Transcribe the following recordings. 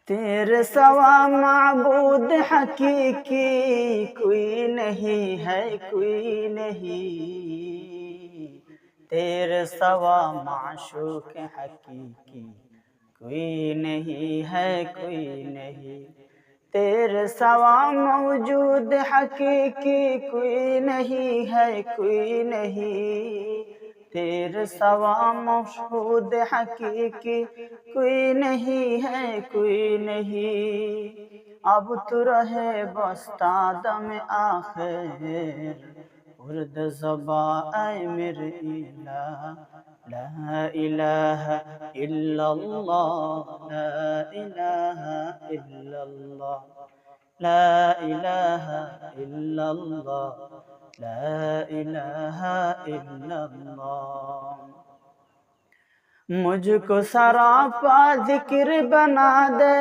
तेरे सिवा माबूद हकीकी कोई नहीं है, कोई नहीं। तेरे सिवा माशूक हकीकी कोई नहीं है, कोई नहीं। तेरे सिवा मौजूद हकीकी कोई नहीं है, कोई नहीं। तेरे सिवा मौजूद हकीकी कोई नहीं है, कोई नहीं। अब तू रहे बस्ता दम आखिर उर्द ज़बा ऐ मेरे इलाह। ला इलाहा इल्लल्लाह, ला इलाहा इल्लल्लाह, ला इलाहा इल्लल्लाह, ला इलाहा इल्लल्लाह। मुझको सरापा जिक्र बना दे,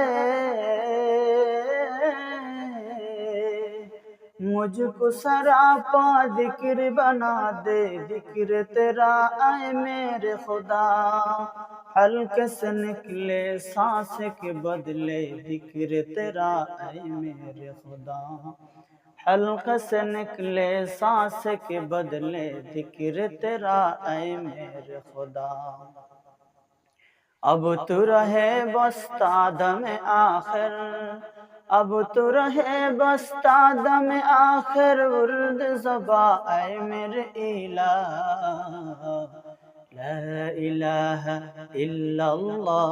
मुझको सरापा जिक्र बना दे। जिक्र तेरा आए मेरे खुदा, हल्के से निकले सांस के बदले। जिक्र तेरा आए मेरे खुदा, हल्के से निकले सांस के बदले। जिक्र तेरा आए मेरे खुदा। अब तू रहे बस्ता दम आखिर, अब तू रहे बस्ता दम आखिर उर्द ज़बा ऐ मेरे इलाह। ला इलाहा इल्लल्लाह,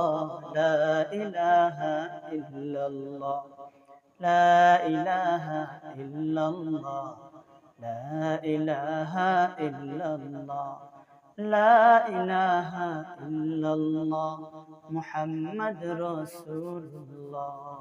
ला इलाहा इल्लल्लाह, ला इलाहा इल्लल्लाह, ला इलाहा इल्लल्लाह, ला इलाहा इल्लल्लाह, मुहम्मद रसूलुल्लाह।